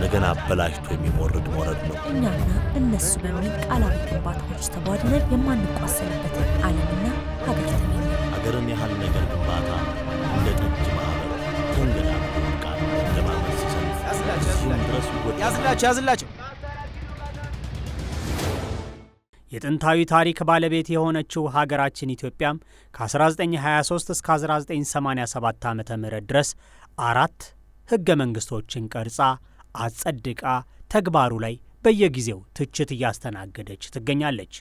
ነገን አበላሽቶ የሚሞርድ ሞረድ ነው። እኛና እነሱ በሚል ቃላዊ ግንባታዎች ተቧድነን የማንቋሰልበትን ዓለምና ሀገር ተመኘ። ሀገርን ያህል ነገር ግንባታ እንደ ጠጅ ማህበር ተንገዳግዶ ቃል ለማመስ ሲሰልፍ ድረስ ያዝላቸው። የጥንታዊ ታሪክ ባለቤት የሆነችው ሀገራችን ኢትዮጵያም ከ1923 እስከ 1987 ዓ.ም ድረስ 4 ሕገ መንግሥቶችን ቀርጻ አጸድቃ ተግባሩ ላይ በየጊዜው ትችት እያስተናገደች ትገኛለች።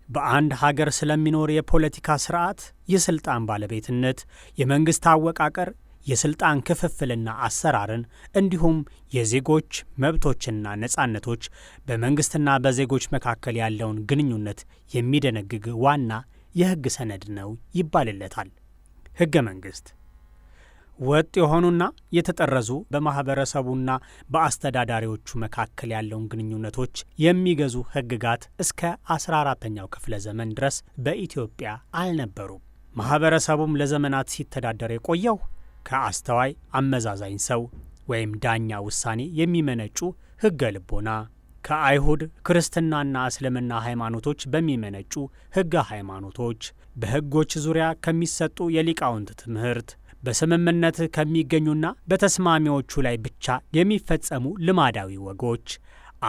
በአንድ ሀገር ስለሚኖር የፖለቲካ ስርዓት፣ የስልጣን ባለቤትነት፣ የመንግስት አወቃቀር፣ የስልጣን ክፍፍልና አሰራርን እንዲሁም የዜጎች መብቶችና ነጻነቶች በመንግስትና በዜጎች መካከል ያለውን ግንኙነት የሚደነግግ ዋና የሕግ ሰነድ ነው ይባልለታል። ሕገ መንግሥት ወጥ የሆኑና የተጠረዙ በማኅበረሰቡና በአስተዳዳሪዎቹ መካከል ያለውን ግንኙነቶች የሚገዙ ሕግጋት እስከ 14ኛው ክፍለ ዘመን ድረስ በኢትዮጵያ አልነበሩም። ማኅበረሰቡም ለዘመናት ሲተዳደር የቆየው ከአስተዋይ አመዛዛኝ ሰው ወይም ዳኛ ውሳኔ የሚመነጩ ሕገ ልቦና፣ ከአይሁድ ክርስትናና እስልምና ሃይማኖቶች በሚመነጩ ሕገ ሃይማኖቶች፣ በሕጎች ዙሪያ ከሚሰጡ የሊቃውንት ትምህርት፣ በስምምነት ከሚገኙና በተስማሚዎቹ ላይ ብቻ የሚፈጸሙ ልማዳዊ ወጎች፣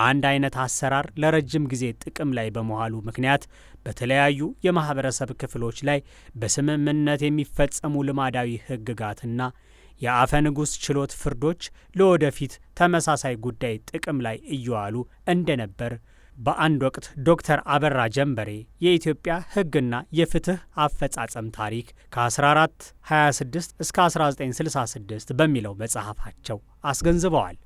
አንድ አይነት አሰራር ለረጅም ጊዜ ጥቅም ላይ በመዋሉ ምክንያት በተለያዩ የማኅበረሰብ ክፍሎች ላይ በስምምነት የሚፈጸሙ ልማዳዊ ሕግጋትና የአፈ ንጉሥ ችሎት ፍርዶች ለወደፊት ተመሳሳይ ጉዳይ ጥቅም ላይ እየዋሉ እንደነበር በአንድ ወቅት ዶክተር አበራ ጀንበሬ የኢትዮጵያ ሕግና የፍትሕ አፈጻጸም ታሪክ ከ1426 እስከ 1966 በሚለው መጽሐፋቸው አስገንዝበዋል።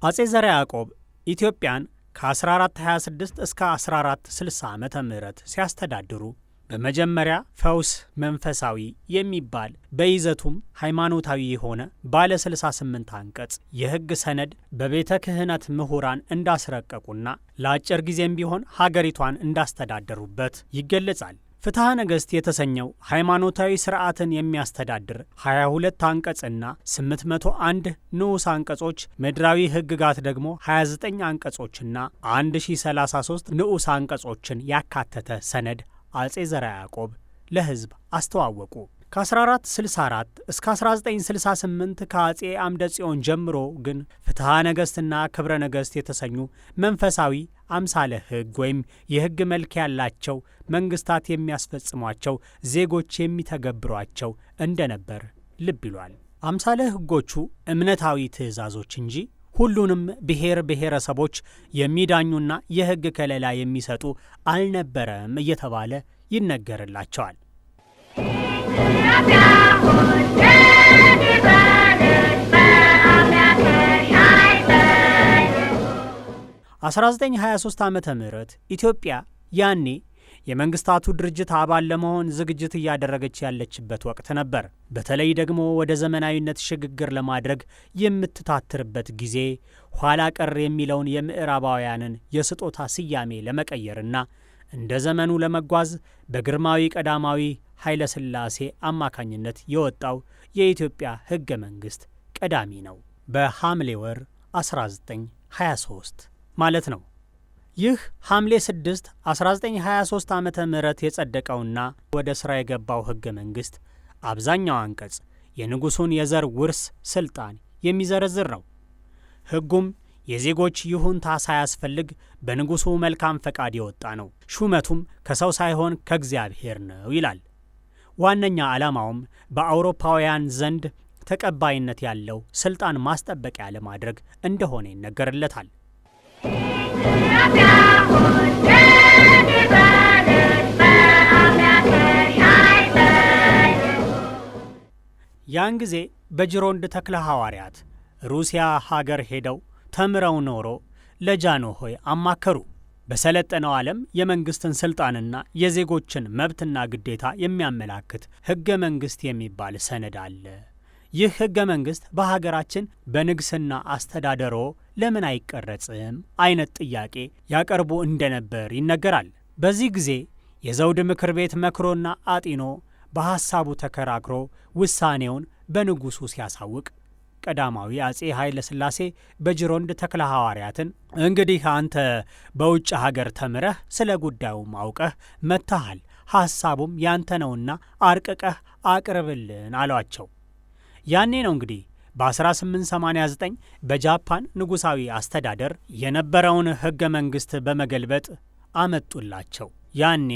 አጼ ዘርዓ ያዕቆብ ኢትዮጵያን ከ1426 እስከ 1460 ዓመተ ምህረት ሲያስተዳድሩ በመጀመሪያ ፈውስ መንፈሳዊ የሚባል በይዘቱም ሃይማኖታዊ የሆነ ባለ 68 አንቀጽ የሕግ ሰነድ በቤተ ክህነት ምሁራን እንዳስረቀቁና ለአጭር ጊዜም ቢሆን ሀገሪቷን እንዳስተዳደሩበት ይገለጻል። ፍትሐ ነገሥት የተሰኘው ሃይማኖታዊ ሥርዓትን የሚያስተዳድር 22 አንቀጽና 801 ንዑስ አንቀጾች፣ ምድራዊ ሕግጋት ደግሞ 29 አንቀጾችና 1033 ንዑስ አንቀጾችን ያካተተ ሰነድ አጼ ዘርዓ ያዕቆብ ለሕዝብ አስተዋወቁ። ከ1464 እስከ 1968 ከአጼ አምደ ጽዮን ጀምሮ ግን ፍትሐ ነገሥትና ክብረ ነገሥት የተሰኙ መንፈሳዊ አምሳለ ሕግ ወይም የሕግ መልክ ያላቸው መንግስታት የሚያስፈጽሟቸው ዜጎች የሚተገብሯቸው እንደነበር ልብ ይሏል። አምሳለ ሕጎቹ እምነታዊ ትእዛዞች እንጂ ሁሉንም ብሔር ብሔረሰቦች የሚዳኙና የሕግ ከለላ የሚሰጡ አልነበረም እየተባለ ይነገርላቸዋል። 1923 ዓመተ ምህረት ኢትዮጵያ ያኔ የመንግስታቱ ድርጅት አባል ለመሆን ዝግጅት እያደረገች ያለችበት ወቅት ነበር። በተለይ ደግሞ ወደ ዘመናዊነት ሽግግር ለማድረግ የምትታትርበት ጊዜ፣ ኋላ ቀር የሚለውን የምዕራባውያንን የስጦታ ስያሜ ለመቀየርና እንደ ዘመኑ ለመጓዝ በግርማዊ ቀዳማዊ ኃይለ ሥላሴ አማካኝነት የወጣው የኢትዮጵያ ሕገ መንግሥት ቀዳሚ ነው። በሐምሌ ወር 1923 ማለት ነው። ይህ ሐምሌ 6 1923 ዓመተ ምህረት የጸደቀውና ወደ ሥራ የገባው ሕገ መንግሥት አብዛኛው አንቀጽ የንጉሡን የዘር ውርስ ሥልጣን የሚዘረዝር ነው። ሕጉም የዜጎች ይሁንታ ሳያስፈልግ በንጉሡ መልካም ፈቃድ የወጣ ነው። ሹመቱም ከሰው ሳይሆን ከእግዚአብሔር ነው ይላል። ዋነኛ ዓላማውም በአውሮፓውያን ዘንድ ተቀባይነት ያለው ሥልጣን ማስጠበቂያ ለማድረግ እንደሆነ ይነገርለታል። ያን ጊዜ በጅሮንድ ተክለ ሐዋርያት ሩሲያ ሀገር ሄደው ተምረው ኖሮ ለጃንሆይ አማከሩ። በሰለጠነው ዓለም የመንግስትን ስልጣንና የዜጎችን መብትና ግዴታ የሚያመላክት ሕገ መንግሥት የሚባል ሰነድ አለ። ይህ ሕገ መንግሥት በሀገራችን በንግስና አስተዳደሮ ለምን አይቀረጽም አይነት ጥያቄ ያቀርቡ እንደነበር ይነገራል። በዚህ ጊዜ የዘውድ ምክር ቤት መክሮና አጢኖ በሐሳቡ ተከራክሮ ውሳኔውን በንጉሡ ሲያሳውቅ ቀዳማዊ አጼ ኃይለ ሥላሴ በጅሮንድ ተክለ ሐዋርያትን እንግዲህ አንተ በውጭ ሀገር ተምረህ ስለ ጉዳዩ ማውቀህ መጥተሃል፣ ሐሳቡም ያንተ ነውና አርቅቀህ አቅርብልን አሏቸው። ያኔ ነው እንግዲህ በ1889 በጃፓን ንጉሣዊ አስተዳደር የነበረውን ሕገ መንግሥት በመገልበጥ አመጡላቸው። ያኔ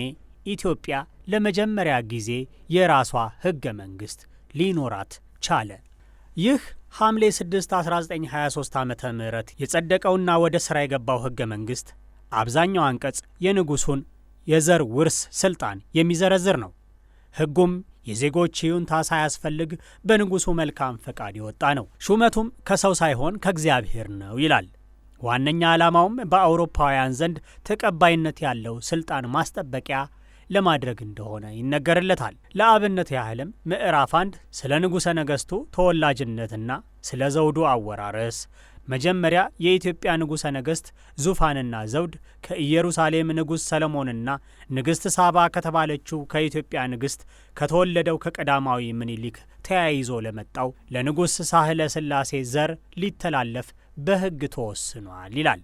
ኢትዮጵያ ለመጀመሪያ ጊዜ የራሷ ሕገ መንግሥት ሊኖራት ቻለ። ይህ ሐምሌ 6 1923 ዓመተ ምህረት የጸደቀውና ወደ ሥራ የገባው ሕገ መንግሥት አብዛኛው አንቀጽ የንጉሡን የዘር ውርስ ሥልጣን የሚዘረዝር ነው። ሕጉም የዜጎች ይሁንታ ሳያስፈልግ በንጉሡ መልካም ፈቃድ የወጣ ነው። ሹመቱም ከሰው ሳይሆን ከእግዚአብሔር ነው ይላል። ዋነኛ ዓላማውም በአውሮፓውያን ዘንድ ተቀባይነት ያለው ሥልጣን ማስጠበቂያ ለማድረግ እንደሆነ ይነገርለታል። ለአብነት ያህልም ምዕራፍ 1 ስለ ንጉሠ ነገሥቱ ተወላጅነትና ስለ ዘውዱ አወራረስ፣ መጀመሪያ የኢትዮጵያ ንጉሠ ነገሥት ዙፋንና ዘውድ ከኢየሩሳሌም ንጉሥ ሰለሞንና ንግሥት ሳባ ከተባለችው ከኢትዮጵያ ንግሥት ከተወለደው ከቀዳማዊ ምኒልክ ተያይዞ ለመጣው ለንጉሥ ሳህለ ሥላሴ ዘር ሊተላለፍ በሕግ ተወስኗል ይላል።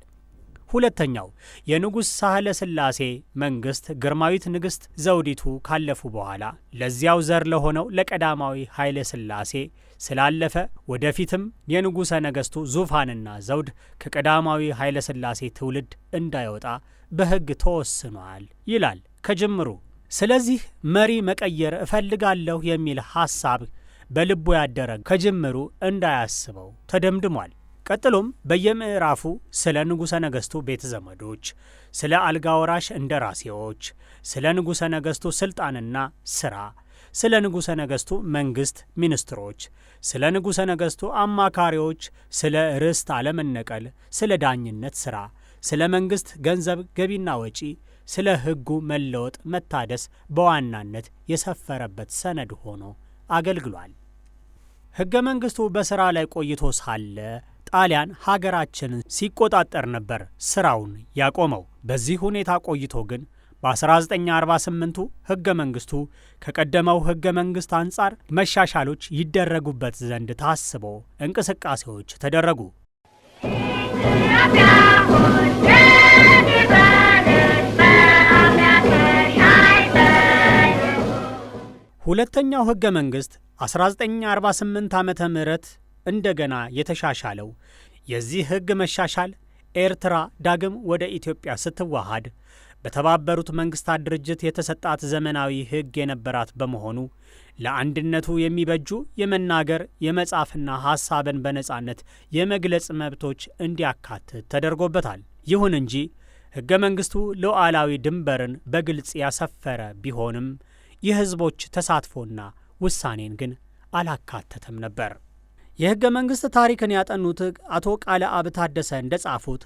ሁለተኛው የንጉሥ ሳህለ ሥላሴ መንግሥት ግርማዊት ንግሥት ዘውዲቱ ካለፉ በኋላ ለዚያው ዘር ለሆነው ለቀዳማዊ ኃይለ ሥላሴ ስላለፈ ወደፊትም የንጉሠ ነገሥቱ ዙፋንና ዘውድ ከቀዳማዊ ኃይለ ሥላሴ ትውልድ እንዳይወጣ በሕግ ተወስኗል ይላል ከጅምሩ። ስለዚህ መሪ መቀየር እፈልጋለሁ የሚል ሐሳብ በልቡ ያደረ ከጅምሩ እንዳያስበው ተደምድሟል። ቀጥሎም በየምዕራፉ ስለ ንጉሠ ነገሥቱ ቤተ ዘመዶች፣ ስለ አልጋ ወራሽ እንደራሴዎች፣ ስለ ንጉሠ ነገሥቱ ሥልጣንና ሥራ፣ ስለ ንጉሠ ነገሥቱ መንግሥት ሚኒስትሮች፣ ስለ ንጉሠ ነገሥቱ አማካሪዎች፣ ስለ ርስት አለመነቀል፣ ስለ ዳኝነት ሥራ፣ ስለ መንግሥት ገንዘብ ገቢና ወጪ፣ ስለ ሕጉ መለወጥ መታደስ በዋናነት የሰፈረበት ሰነድ ሆኖ አገልግሏል። ሕገ መንግሥቱ በሥራ ላይ ቆይቶ ሳለ ጣሊያን ሀገራችንን ሲቆጣጠር ነበር ሥራውን ያቆመው። በዚህ ሁኔታ ቆይቶ ግን በ1948ቱ ሕገ መንግሥቱ ከቀደመው ሕገ መንግሥት አንጻር መሻሻሎች ይደረጉበት ዘንድ ታስቦ እንቅስቃሴዎች ተደረጉ። ሁለተኛው ሕገ መንግሥት 1948 ዓመተ ምህረት እንደገና የተሻሻለው የዚህ ሕግ መሻሻል ኤርትራ ዳግም ወደ ኢትዮጵያ ስትዋሃድ በተባበሩት መንግስታት ድርጅት የተሰጣት ዘመናዊ ሕግ የነበራት በመሆኑ ለአንድነቱ የሚበጁ የመናገር የመጻፍና ሐሳብን በነጻነት የመግለጽ መብቶች እንዲያካትት ተደርጎበታል። ይሁን እንጂ ሕገ መንግሥቱ ሉዓላዊ ድንበርን በግልጽ ያሰፈረ ቢሆንም የሕዝቦች ተሳትፎና ውሳኔን ግን አላካተተም ነበር። የሕገ መንግሥት ታሪክን ያጠኑት አቶ ቃለ አብ ታደሰ እንደጻፉት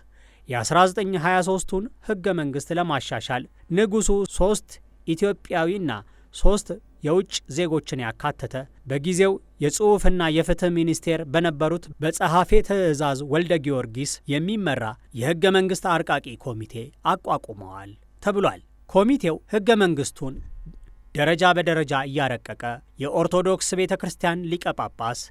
የ1923ቱን ሕገ መንግሥት ለማሻሻል ንጉሡ 3 ኢትዮጵያዊና 3 የውጭ ዜጎችን ያካተተ በጊዜው የጽሑፍና የፍትሕ ሚኒስቴር በነበሩት በጸሐፌ ትእዛዝ ወልደ ጊዮርጊስ የሚመራ የሕገ መንግሥት አርቃቂ ኮሚቴ አቋቁመዋል ተብሏል። ኮሚቴው ሕገ መንግሥቱን ደረጃ በደረጃ እያረቀቀ የኦርቶዶክስ ቤተ ክርስቲያን ሊቀ ጳጳስ፣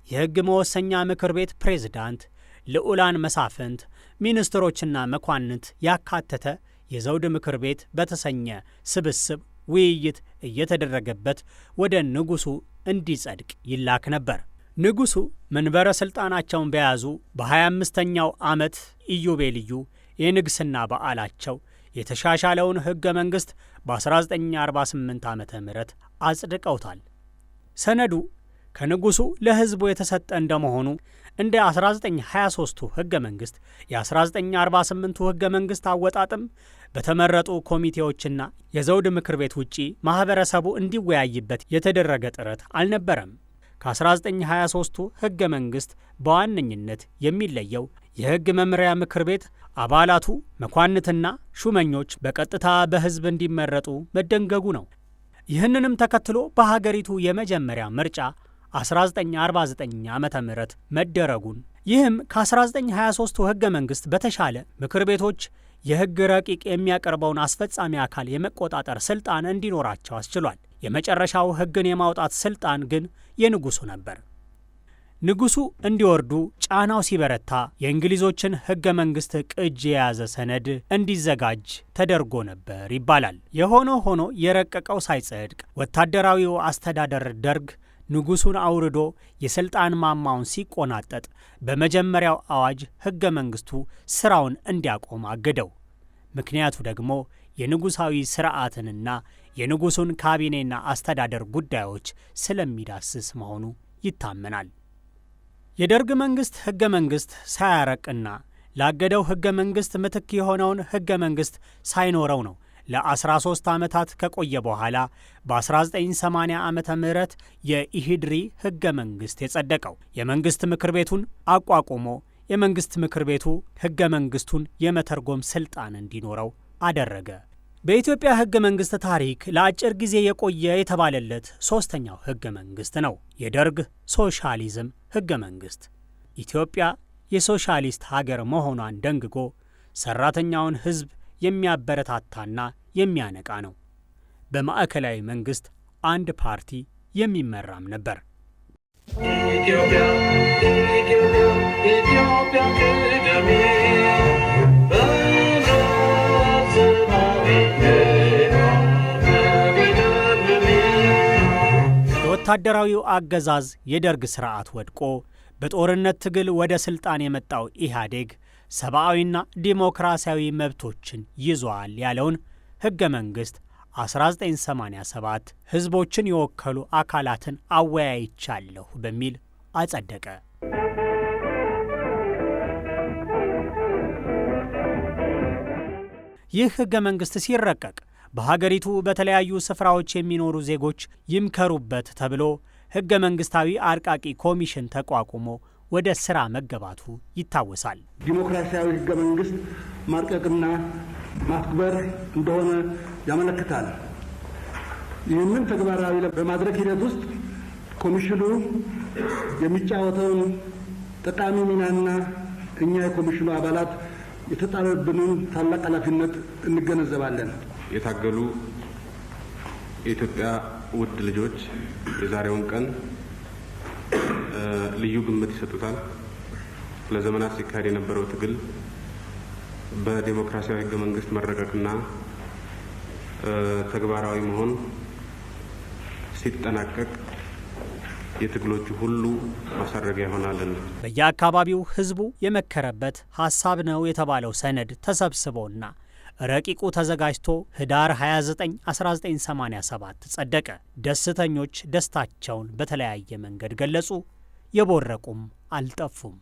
የሕግ መወሰኛ ምክር ቤት ፕሬዝዳንት፣ ልዑላን መሳፍንት፣ ሚኒስትሮችና መኳንንት ያካተተ የዘውድ ምክር ቤት በተሰኘ ስብስብ ውይይት እየተደረገበት ወደ ንጉሡ እንዲጸድቅ ይላክ ነበር። ንጉሡ መንበረ ሥልጣናቸውን በያዙ በ25ኛው ዓመት ኢዮቤልዩ የንግሥና በዓላቸው የተሻሻለውን ሕገ መንግሥት በ1948 ዓመተ ምህረት አጽድቀውታል። ሰነዱ ከንጉሡ ለሕዝቡ የተሰጠ እንደመሆኑ እንደ 1923ቱ ሕገ መንግሥት የ1948ቱ ሕገ መንግሥት አወጣጥም በተመረጡ ኮሚቴዎችና የዘውድ ምክር ቤት ውጪ ማኅበረሰቡ እንዲወያይበት የተደረገ ጥረት አልነበረም። ከ1923ቱ ሕገ መንግሥት በዋነኝነት የሚለየው የሕግ መምሪያ ምክር ቤት አባላቱ መኳንንትና ሹመኞች በቀጥታ በሕዝብ እንዲመረጡ መደንገጉ ነው። ይህንንም ተከትሎ በሀገሪቱ የመጀመሪያ ምርጫ 1949 ዓመተ ምህረት መደረጉን ይህም ከ1923ቱ ሕገ መንግሥት በተሻለ ምክር ቤቶች የሕግ ረቂቅ የሚያቀርበውን አስፈጻሚ አካል የመቆጣጠር ስልጣን እንዲኖራቸው አስችሏል። የመጨረሻው ሕግን የማውጣት ስልጣን ግን የንጉሱ ነበር። ንጉሱ እንዲወርዱ ጫናው ሲበረታ የእንግሊዞችን ሕገ መንግሥት ቅጅ የያዘ ሰነድ እንዲዘጋጅ ተደርጎ ነበር ይባላል። የሆነ ሆኖ የረቀቀው ሳይጸድቅ ወታደራዊው አስተዳደር ደርግ ንጉሱን አውርዶ የሥልጣን ማማውን ሲቆናጠጥ በመጀመሪያው አዋጅ ሕገ መንግሥቱ ሥራውን እንዲያቆም አገደው። ምክንያቱ ደግሞ የንጉሣዊ ሥርዓትንና የንጉሱን ካቢኔና አስተዳደር ጉዳዮች ስለሚዳስስ መሆኑ ይታመናል። የደርግ መንግሥት ሕገ መንግሥት ሳያረቅና ላገደው ሕገ መንግሥት ምትክ የሆነውን ሕገ መንግሥት ሳይኖረው ነው ለ13 ዓመታት ከቆየ በኋላ በ1980 ዓመተ ምህረት የኢሂድሪ ሕገ መንግሥት የጸደቀው። የመንግሥት ምክር ቤቱን አቋቁሞ የመንግሥት ምክር ቤቱ ሕገ መንግሥቱን የመተርጎም ሥልጣን እንዲኖረው አደረገ። በኢትዮጵያ ሕገ መንግሥት ታሪክ ለአጭር ጊዜ የቆየ የተባለለት ሦስተኛው ሕገ መንግሥት ነው፣ የደርግ ሶሻሊዝም ሕገ መንግሥት። ኢትዮጵያ የሶሻሊስት ሀገር መሆኗን ደንግጎ ሠራተኛውን ሕዝብ የሚያበረታታና የሚያነቃ ነው። በማዕከላዊ መንግሥት አንድ ፓርቲ የሚመራም ነበር። ኢትዮጵያ ኢትዮጵያ ኢትዮጵያ ቅደሚ የወታደራዊው አገዛዝ የደርግ ሥርዓት ወድቆ በጦርነት ትግል ወደ ሥልጣን የመጣው ኢህአዴግ ሰብአዊና ዲሞክራሲያዊ መብቶችን ይዟል ያለውን ሕገ መንግሥት 1987 ሕዝቦችን የወከሉ አካላትን አወያይቻለሁ በሚል አጸደቀ። ይህ ሕገ መንግሥት ሲረቀቅ በሀገሪቱ በተለያዩ ስፍራዎች የሚኖሩ ዜጎች ይምከሩበት ተብሎ ሕገ መንግሥታዊ አርቃቂ ኮሚሽን ተቋቁሞ ወደ ሥራ መገባቱ ይታወሳል። ዲሞክራሲያዊ ሕገ መንግሥት ማርቀቅና ማክበር እንደሆነ ያመለክታል። ይህንን ተግባራዊ በማድረግ ሂደት ውስጥ ኮሚሽኑ የሚጫወተውን ጠቃሚ ሚናና እኛ የኮሚሽኑ አባላት የተጣለብንን ታላቅ ኃላፊነት እንገነዘባለን። የታገሉ የኢትዮጵያ ውድ ልጆች የዛሬውን ቀን ልዩ ግምት ይሰጡታል። ለዘመናት ሲካሄድ የነበረው ትግል በዲሞክራሲያዊ ሕገ መንግሥት መረቀቅና ተግባራዊ መሆን ሲጠናቀቅ የትግሎቹ ሁሉ ማሳረጊያ ይሆናልና በየአካባቢው ሕዝቡ የመከረበት ሐሳብ ነው የተባለው ሰነድ ተሰብስቦና ረቂቁ ተዘጋጅቶ ህዳር 29 1987 ጸደቀ። ደስተኞች ደስታቸውን በተለያየ መንገድ ገለጹ፣ የቦረቁም አልጠፉም።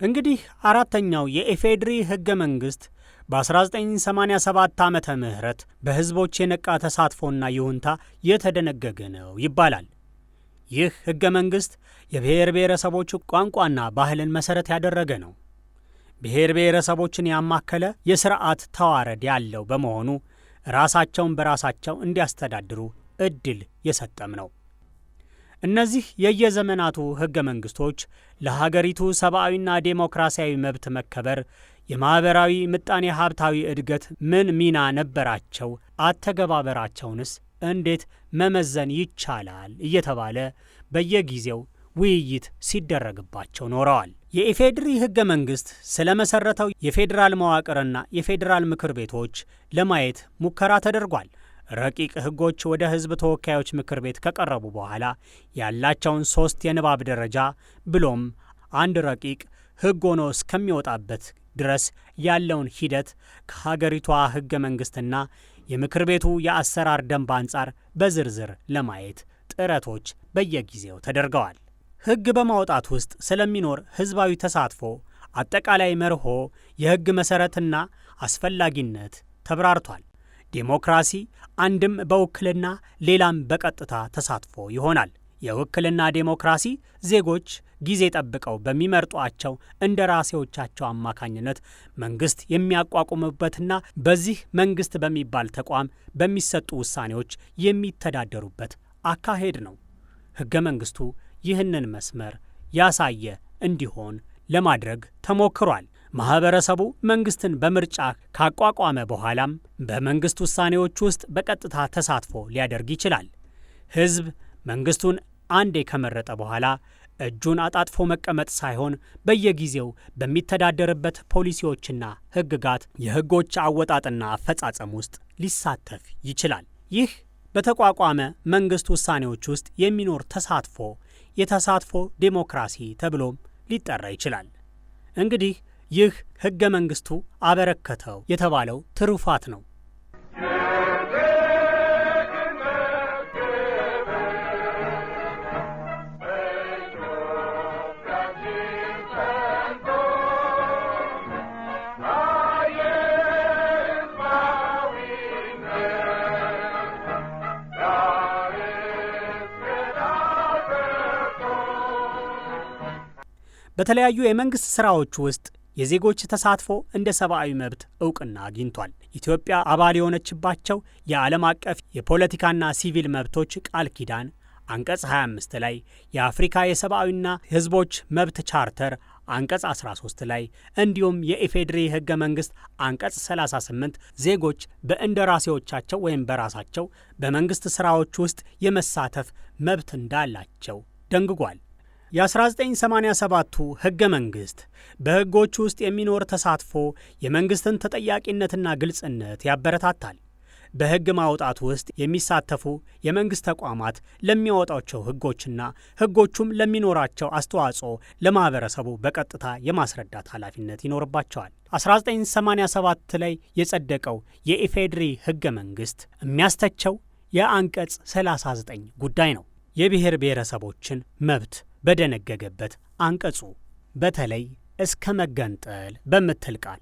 እንግዲህ አራተኛው የኢፌዴሪ ሕገ መንግሥት በ1987 ዓመተ ምህረት በሕዝቦች የነቃ ተሳትፎና ይሁንታ የተደነገገ ነው ይባላል። ይህ ሕገ መንግሥት የብሔር ብሔረሰቦች ቋንቋና ባህልን መሠረት ያደረገ ነው። ብሔር ብሔረሰቦችን ያማከለ የሥርዓት ተዋረድ ያለው በመሆኑ ራሳቸውን በራሳቸው እንዲያስተዳድሩ ዕድል የሰጠም ነው። እነዚህ የየዘመናቱ ሕገ መንግሥቶች ለሀገሪቱ ሰብአዊና ዴሞክራሲያዊ መብት መከበር፣ የማኅበራዊ ምጣኔ ሀብታዊ እድገት ምን ሚና ነበራቸው? አተገባበራቸውንስ እንዴት መመዘን ይቻላል? እየተባለ በየጊዜው ውይይት ሲደረግባቸው ኖረዋል። የኢፌዴሪ ሕገ መንግሥት ስለ መሠረተው የፌዴራል መዋቅርና የፌዴራል ምክር ቤቶች ለማየት ሙከራ ተደርጓል። ረቂቅ ሕጎች ወደ ሕዝብ ተወካዮች ምክር ቤት ከቀረቡ በኋላ ያላቸውን 3 የንባብ ደረጃ ብሎም አንድ ረቂቅ ሕግ ሆኖ እስከሚወጣበት ድረስ ያለውን ሂደት ከሀገሪቷ ሕገ መንግሥትና የምክር ቤቱ የአሰራር ደንብ አንጻር በዝርዝር ለማየት ጥረቶች በየጊዜው ተደርገዋል። ሕግ በማውጣት ውስጥ ስለሚኖር ሕዝባዊ ተሳትፎ አጠቃላይ መርሆ፣ የሕግ መሠረትና አስፈላጊነት ተብራርቷል። ዴሞክራሲ አንድም በውክልና ሌላም በቀጥታ ተሳትፎ ይሆናል። የውክልና ዴሞክራሲ ዜጎች ጊዜ ጠብቀው በሚመርጧቸው እንደራሴዎቻቸው አማካኝነት መንግስት የሚያቋቁሙበትና በዚህ መንግስት በሚባል ተቋም በሚሰጡ ውሳኔዎች የሚተዳደሩበት አካሄድ ነው። ሕገ መንግስቱ ይህንን መስመር ያሳየ እንዲሆን ለማድረግ ተሞክሯል። ማህበረሰቡ መንግስትን በምርጫ ካቋቋመ በኋላም በመንግስት ውሳኔዎች ውስጥ በቀጥታ ተሳትፎ ሊያደርግ ይችላል። ሕዝብ መንግስቱን አንዴ ከመረጠ በኋላ እጁን አጣጥፎ መቀመጥ ሳይሆን በየጊዜው በሚተዳደርበት ፖሊሲዎችና ሕግጋት የሕጎች አወጣጥና አፈጻጸም ውስጥ ሊሳተፍ ይችላል። ይህ በተቋቋመ መንግስት ውሳኔዎች ውስጥ የሚኖር ተሳትፎ የተሳትፎ ዴሞክራሲ ተብሎም ሊጠራ ይችላል። እንግዲህ ይህ ሕገ መንግስቱ አበረከተው የተባለው ትሩፋት ነው። በተለያዩ የመንግስት ስራዎች ውስጥ የዜጎች ተሳትፎ እንደ ሰብአዊ መብት ዕውቅና አግኝቷል። ኢትዮጵያ አባል የሆነችባቸው የዓለም አቀፍ የፖለቲካና ሲቪል መብቶች ቃል ኪዳን አንቀጽ 25 ላይ፣ የአፍሪካ የሰብአዊና ሕዝቦች መብት ቻርተር አንቀጽ 13 ላይ እንዲሁም የኢፌዴሪ ሕገ መንግሥት አንቀጽ 38 ዜጎች በእንደራሴዎቻቸው ወይም በራሳቸው በመንግስት ስራዎች ውስጥ የመሳተፍ መብት እንዳላቸው ደንግጓል። የ1987ቱ ሕገ መንግሥት በሕጎች ውስጥ የሚኖር ተሳትፎ የመንግሥትን ተጠያቂነትና ግልጽነት ያበረታታል። በሕግ ማውጣት ውስጥ የሚሳተፉ የመንግሥት ተቋማት ለሚያወጣቸው ሕጎችና ሕጎቹም ለሚኖራቸው አስተዋጽኦ ለማኅበረሰቡ በቀጥታ የማስረዳት ኃላፊነት ይኖርባቸዋል። 1987 ላይ የጸደቀው የኢፌዴሪ ሕገ መንግሥት የሚያስተቸው የአንቀጽ 39 ጉዳይ ነው። የብሔር ብሔረሰቦችን መብት በደነገገበት አንቀጹ በተለይ እስከ መገንጠል በምትል ቃል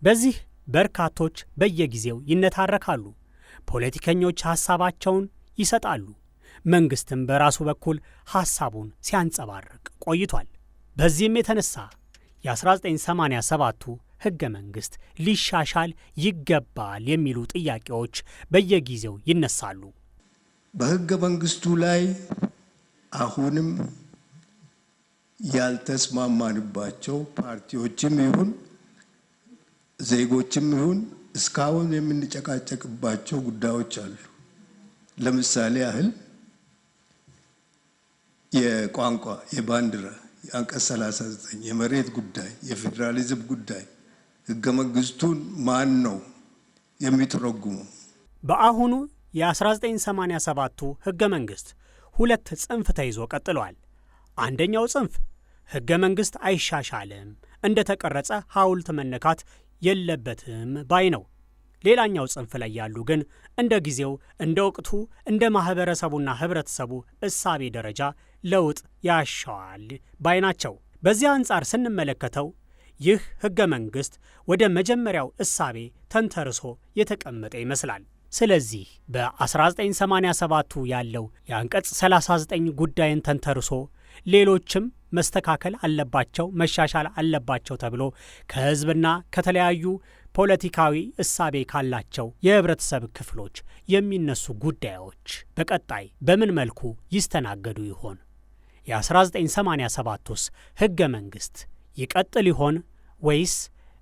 በዚህ በርካቶች በየጊዜው ይነታረካሉ። ፖለቲከኞች ሐሳባቸውን ይሰጣሉ። መንግሥትም በራሱ በኩል ሐሳቡን ሲያንጸባርቅ ቆይቷል። በዚህም የተነሳ የ1987ቱ ሕገ መንግሥት ሊሻሻል ይገባል የሚሉ ጥያቄዎች በየጊዜው ይነሳሉ። በሕገ መንግሥቱ ላይ አሁንም ያልተስማማንባቸው ፓርቲዎችም ይሁን ዜጎችም ይሁን እስካሁን የምንጨቃጨቅባቸው ጉዳዮች አሉ። ለምሳሌ ያህል የቋንቋ፣ የባንዲራ፣ የአንቀጽ 39፣ የመሬት ጉዳይ፣ የፌዴራሊዝም ጉዳይ ሕገ መንግሥቱን ማን ነው የሚተረጉመው? በአሁኑ የ1987ቱ ሕገ መንግሥት ሁለት ጽንፍ ተይዞ ቀጥሏል። አንደኛው ጽንፍ ሕገ መንግሥት አይሻሻልም፣ እንደ ተቀረጸ ሐውልት መነካት የለበትም ባይ ነው። ሌላኛው ጽንፍ ላይ ያሉ ግን እንደ ጊዜው፣ እንደ ወቅቱ፣ እንደ ማኅበረሰቡና ኅብረተሰቡ እሳቤ ደረጃ ለውጥ ያሻዋል ባይ ናቸው። በዚህ አንጻር ስንመለከተው ይህ ሕገ መንግሥት ወደ መጀመሪያው እሳቤ ተንተርሶ የተቀመጠ ይመስላል። ስለዚህ በ1987ቱ ያለው የአንቀጽ 39 ጉዳይን ተንተርሶ ሌሎችም መስተካከል አለባቸው፣ መሻሻል አለባቸው ተብሎ ከሕዝብና ከተለያዩ ፖለቲካዊ እሳቤ ካላቸው የህብረተሰብ ክፍሎች የሚነሱ ጉዳዮች በቀጣይ በምን መልኩ ይስተናገዱ ይሆን? የ1987ቱስ ሕገ መንግሥት ይቀጥል ይሆን ወይስ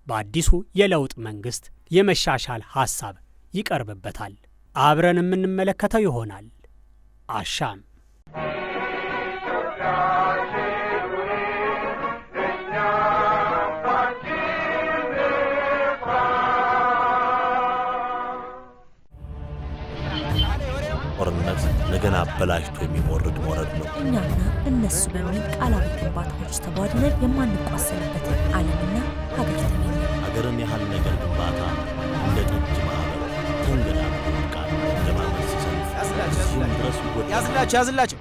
በአዲሱ የለውጥ መንግሥት የመሻሻል ሐሳብ ይቀርብበታል? አብረን የምንመለከተው ይሆናል። አሻም ጦርነት ነገን አበላሽቶ የሚሞርድ ሞረድ ነው። እኛና እነሱ በሚል ቃላዊ ግንባታዎች ተቧድነን የማንቋሰልበትን ዓለምና ሀገር ተመኘ። ሀገርን ያህል ነገር ግንባታ እንደ ጠጅ ማህበር ተንገዳግዶ ቃል ለማመስ ሲሰልፍ እሱም ድረስ ያዝላቸው